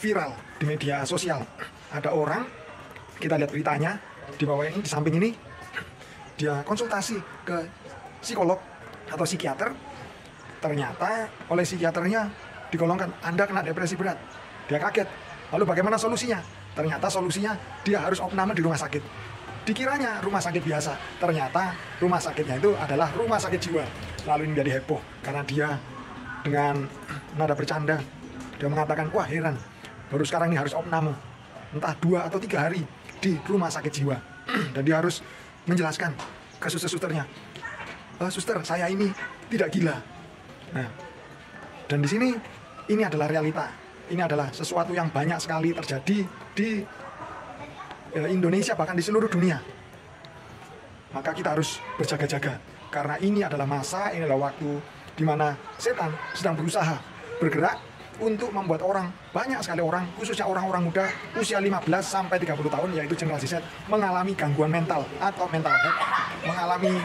viral di media sosial. Ada orang, kita lihat beritanya, di bawah ini, di samping ini, dia konsultasi ke psikolog atau psikiater. Ternyata oleh psikiaternya digolongkan, Anda kena depresi berat. Dia kaget. Lalu bagaimana solusinya? Ternyata solusinya dia harus opname di rumah sakit. Dikiranya rumah sakit biasa, ternyata rumah sakitnya itu adalah rumah sakit jiwa. Lalu ini menjadi heboh karena dia dengan nada bercanda, dia mengatakan, wah heran, baru sekarang ini harus opname, entah 2 atau 3 hari di rumah sakit jiwa. Dan dia harus menjelaskan ke suster-susternya, suster, saya ini tidak gila. Nah, dan di sini ini adalah realita. Ini adalah sesuatu yang banyak sekali terjadi di Indonesia, bahkan di seluruh dunia. Maka kita harus berjaga-jaga, karena ini adalah masa, ini adalah waktu di mana setan sedang berusaha bergerak untuk membuat orang, banyak sekali orang, khususnya orang-orang muda usia 15 sampai 30 tahun, yaitu generasi Z, mengalami gangguan mental atau mental health, mengalami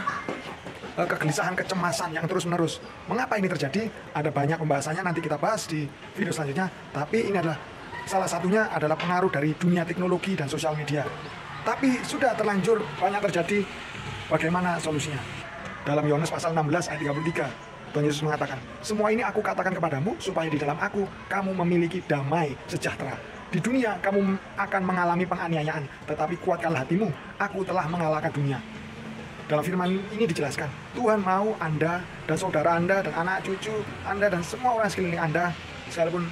kegelisahan, kecemasan yang terus-menerus. Mengapa ini terjadi? Ada banyak pembahasannya, nanti kita bahas di video selanjutnya. Tapi ini adalah salah satunya adalah pengaruh dari dunia teknologi dan sosial media. Tapi sudah terlanjur banyak terjadi, bagaimana solusinya? Dalam Yohanes pasal 16 ayat 33, Tuhan Yesus mengatakan, semua ini aku katakan kepadamu, supaya di dalam aku kamu memiliki damai sejahtera. Di dunia kamu akan mengalami penganiayaan, tetapi kuatkanlah hatimu, aku telah mengalahkan dunia. Dalam firman ini dijelaskan, Tuhan mau Anda dan saudara Anda dan anak cucu Anda dan semua orang sekeliling Anda, sekalipun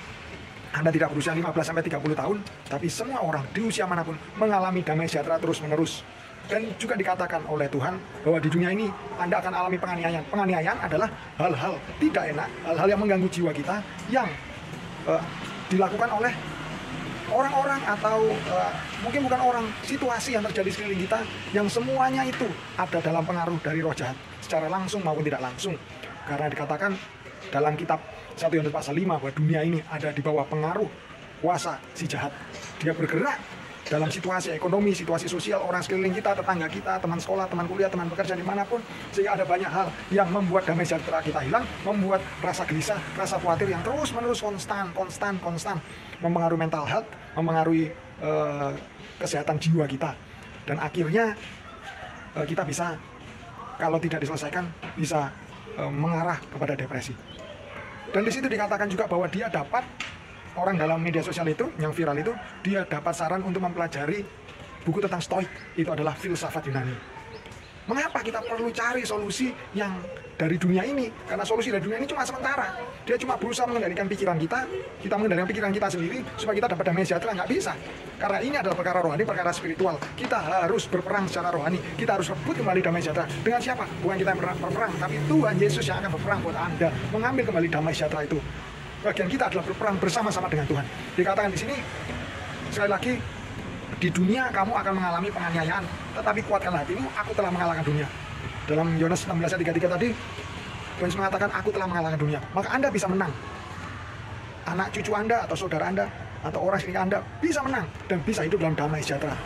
Anda tidak berusia 15 sampai 30 tahun, tapi semua orang di usia manapun mengalami damai sejahtera terus-menerus. Dan juga dikatakan oleh Tuhan bahwa di dunia ini Anda akan alami penganiayaan. Penganiayaan adalah hal-hal tidak enak, hal-hal yang mengganggu jiwa kita, yang dilakukan oleh orang-orang atau mungkin bukan orang, situasi yang terjadi sekeliling kita, yang semuanya itu ada dalam pengaruh dari roh jahat, secara langsung maupun tidak langsung. Karena dikatakan dalam kitab 1 Yohanes pasal 5 bahwa dunia ini ada di bawah pengaruh kuasa si jahat. Dia bergerak dalam situasi ekonomi, situasi sosial, orang sekeliling kita, tetangga kita, teman sekolah, teman kuliah, teman bekerja dimanapun, sehingga ada banyak hal yang membuat damai sejahtera kita hilang, membuat rasa gelisah, rasa khawatir yang terus-menerus konstan, mempengaruhi mental health, mempengaruhi kesehatan jiwa kita, dan akhirnya kita bisa, kalau tidak diselesaikan, bisa mengarah kepada depresi. Dan di situ dikatakan juga bahwa dia dapat, orang dalam media sosial itu, yang viral itu, dia dapat saran untuk mempelajari buku tentang Stoik. Itu adalah filsafat Yunani. Mengapa kita perlu cari solusi yang dari dunia ini? Karena solusi dari dunia ini cuma sementara. Dia cuma berusaha mengendalikan pikiran kita mengendalikan pikiran kita sendiri, supaya kita dapat damai sejahtera. Nggak bisa. Karena ini adalah perkara rohani, perkara spiritual. Kita harus berperang secara rohani. Kita harus rebut kembali damai sejahtera. Dengan siapa? Bukan kita yang berperang, tapi Tuhan Yesus yang akan berperang buat Anda, mengambil kembali damai sejahtera itu. Bagian kita adalah berperang bersama-sama dengan Tuhan. Dikatakan di sini, sekali lagi, di dunia kamu akan mengalami penganiayaan, tetapi kuatkanlah hatimu, aku telah mengalahkan dunia. Dalam Yohanes 16 ayat 33 tadi, Tuhan Yesus mengatakan, aku telah mengalahkan dunia. Maka Anda bisa menang. Anak cucu Anda atau saudara Anda atau orang sekeliling Anda bisa menang dan bisa hidup dalam damai sejahtera.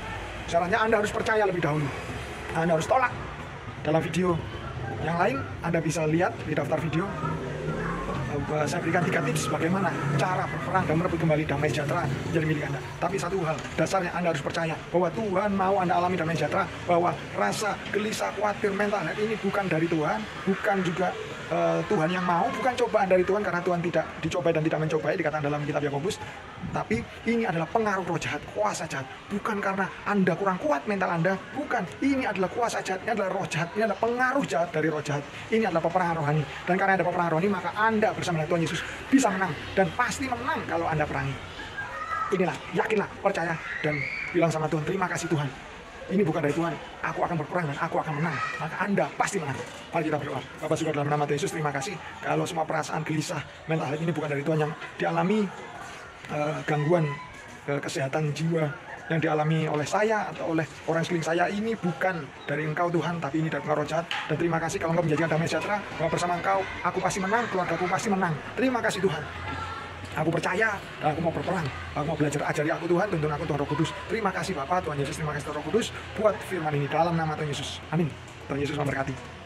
Syaratnya Anda harus percaya lebih dahulu. Anda harus tolak. Dalam video yang lain, Anda bisa lihat di daftar video, saya berikan 3 tips bagaimana cara berperang dan merebut kembali damai sejahtera menjadi milik Anda. Tapi satu hal, dasarnya Anda harus percaya bahwa Tuhan mau Anda alami damai sejahtera, bahwa rasa gelisah, khawatir, mental ini bukan dari Tuhan, bukan juga Tuhan yang mau, bukan cobaan dari Tuhan, karena Tuhan tidak dicobai dan tidak mencobai, dikatakan dalam kitab Yakobus. Tapi ini adalah pengaruh roh jahat, kuasa jahat. Bukan karena Anda kurang kuat mental Anda, bukan. Ini adalah kuasa jahat, ini adalah roh jahat, ini adalah pengaruh jahat dari roh jahat. Ini adalah peperangan rohani. Dan karena ada peperangan rohani, maka Anda bersama dengan Tuhan Yesus bisa menang, dan pasti menang kalau Anda perangi. Inilah, yakinlah, percaya, dan bilang sama Tuhan, terima kasih Tuhan. Ini bukan dari Tuhan, aku akan berperang dan aku akan menang. Maka Anda pasti menang. Mari kita berdoa. Bapak surga, dalam nama Tuhan Yesus, terima kasih kalau semua perasaan gelisah, mental ini bukan dari Tuhan, yang dialami gangguan kesehatan jiwa yang dialami oleh saya atau oleh orang sekeliling saya, ini bukan dari Engkau Tuhan, tapi ini dari pengaruh jahat. Dan terima kasih kalau Engkau menjadikan damai sejahtera, bahwa bersama Engkau aku pasti menang, keluargaku pasti menang. Terima kasih Tuhan. Aku percaya dan aku mau berperang. Aku mau belajar, ajari aku Tuhan, tuntun aku Tuhan Roh Kudus. Terima kasih Bapak, Tuhan Yesus, terima kasih Tuhan Roh Kudus buat firman ini dalam nama Tuhan Yesus. Amin. Tuhan Yesus memberkati.